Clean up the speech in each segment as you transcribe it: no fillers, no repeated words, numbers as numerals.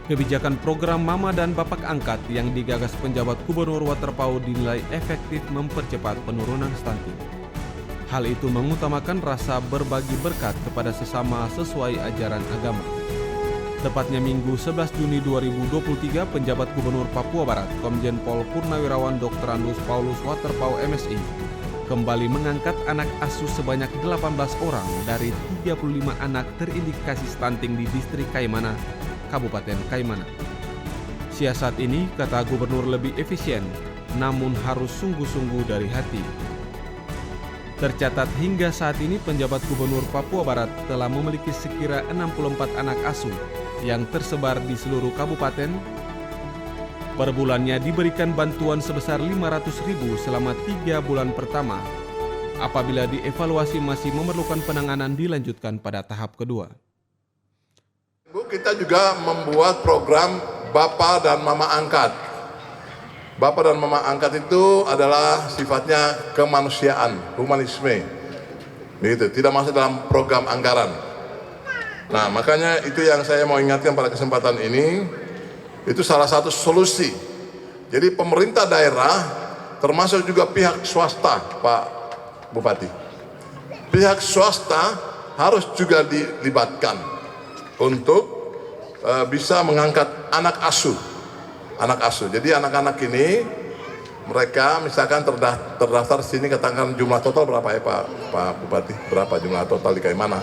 Kebijakan program Mama dan Bapak Angkat yang digagas penjabat Gubernur Waterpau dinilai efektif mempercepat penurunan stunting. Hal itu mengutamakan rasa berbagi berkat kepada sesama sesuai ajaran agama. Tepatnya Minggu 11 Juni 2023, penjabat Gubernur Papua Barat, Komjen Pol Purnawirawan Dr. Andus Paulus Waterpau MSI, kembali mengangkat anak asuh sebanyak 18 orang dari 35 anak terindikasi stunting di distrik Kaimana, Kabupaten Kaimana. Siasat ini, kata Gubernur, lebih efisien, namun harus sungguh-sungguh dari hati. Tercatat hingga saat ini penjabat Gubernur Papua Barat telah memiliki sekira 64 anak asuh yang tersebar di seluruh kabupaten. Per bulannya diberikan bantuan sebesar 500.000 selama 3 bulan pertama. Apabila dievaluasi masih memerlukan penanganan, dilanjutkan pada tahap kedua. Kita juga membuat program Bapak dan Mama Angkat. Bapak dan Mama Angkat itu adalah sifatnya kemanusiaan, humanisme. Begitu, tidak masuk dalam program anggaran. Nah, makanya itu yang saya mau ingatkan pada kesempatan ini, itu salah satu solusi. Jadi pemerintah daerah, termasuk juga pihak swasta, Pak Bupati. Pihak swasta harus juga dilibatkan untuk bisa mengangkat anak asuh. Anak asuh. Jadi anak-anak ini, mereka misalkan terdaftar sini, katakan jumlah total berapa ya Pak Bupati? Berapa jumlah total di Kaimana?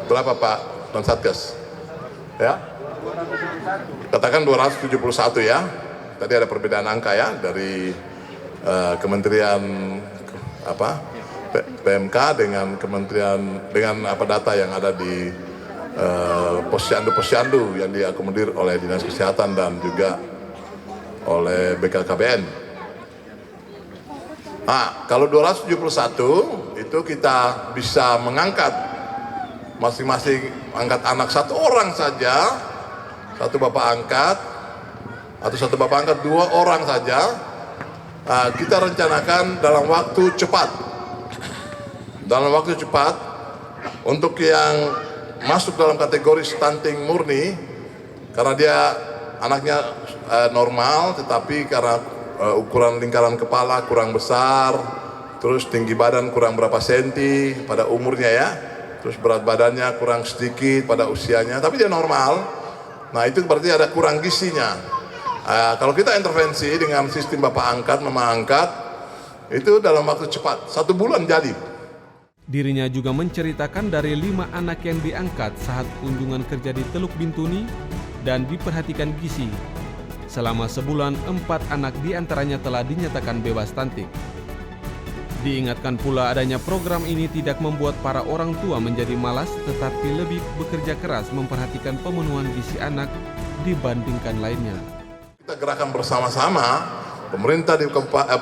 Berapa Pak Dan Satgas? Ya? Katakan 271 ya. Tadi ada perbedaan angka ya dari Kementerian PMK dengan Kementerian data yang ada di posyandu yang diakomodir oleh Dinas Kesehatan dan juga oleh BKKBN. Nah, kalau 271 itu kita bisa mengangkat masing-masing angkat anak satu orang saja, satu bapak angkat atau satu bapak angkat 2 orang saja. Nah, kita rencanakan dalam waktu cepat. Dalam waktu cepat untuk yang masuk dalam kategori stunting murni, karena dia anaknya normal, tetapi karena ukuran lingkaran kepala kurang besar, terus tinggi badan kurang berapa senti pada umurnya ya, terus berat badannya kurang sedikit pada usianya, tapi dia normal. Nah, itu berarti ada kurang gizinya. Kalau kita intervensi dengan sistem bapak angkat, mama angkat, itu dalam waktu cepat, 1 bulan jadi. Dirinya juga menceritakan dari 5 anak yang diangkat saat kunjungan kerja di Teluk Bintuni dan diperhatikan gizi. Selama sebulan, 4 anak diantaranya telah dinyatakan bebas stunting. Diingatkan pula adanya program ini tidak membuat para orang tua menjadi malas, tetapi lebih bekerja keras memperhatikan pemenuhan gizi anak dibandingkan lainnya. Kita gerakan bersama-sama, pemerintah di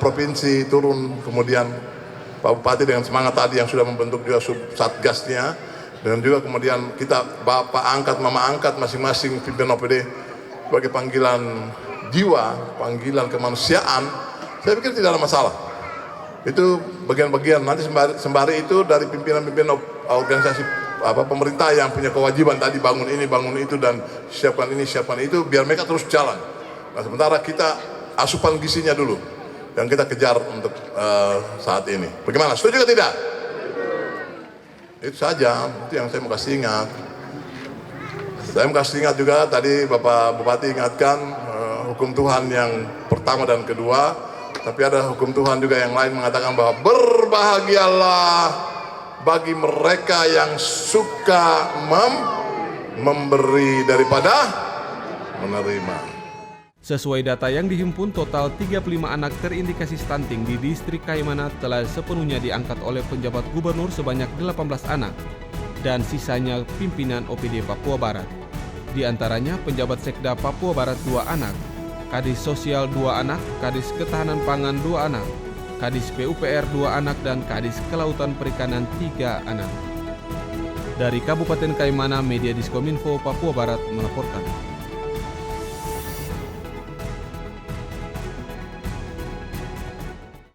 provinsi turun, kemudian Pak Bupati dengan semangat tadi yang sudah membentuk juga satgasnya, dan juga kemudian kita bapak angkat, mama angkat masing-masing pimpinan OPD sebagai panggilan jiwa, panggilan kemanusiaan. Saya pikir tidak ada masalah. Itu bagian-bagian nanti sembari itu dari pimpinan-pimpinan organisasi pemerintah yang punya kewajiban tadi bangun ini, bangun itu, dan siapkan ini, siapkan itu, biar mereka terus jalan. Nah, sementara kita asupan gizinya dulu yang kita kejar untuk saat ini. Bagaimana? Setuju atau tidak? Itu saja, itu yang saya mau kasih ingat. Saya mau kasih ingat juga tadi Bapak Bupati ingatkan hukum Tuhan yang pertama dan kedua, tapi ada hukum Tuhan juga yang lain mengatakan bahwa berbahagialah bagi mereka yang suka memberi daripada menerima. Sesuai data yang dihimpun, total 35 anak terindikasi stunting di distrik Kaimana telah sepenuhnya diangkat oleh penjabat gubernur sebanyak 18 anak dan sisanya pimpinan OPD Papua Barat. Di antaranya penjabat Sekda Papua Barat 2 anak, Kadis Sosial 2 anak, Kadis Ketahanan Pangan 2 anak, Kadis PUPR 2 anak, dan Kadis Kelautan Perikanan 3 anak. Dari Kabupaten Kaimana, Media Diskominfo Papua Barat melaporkan.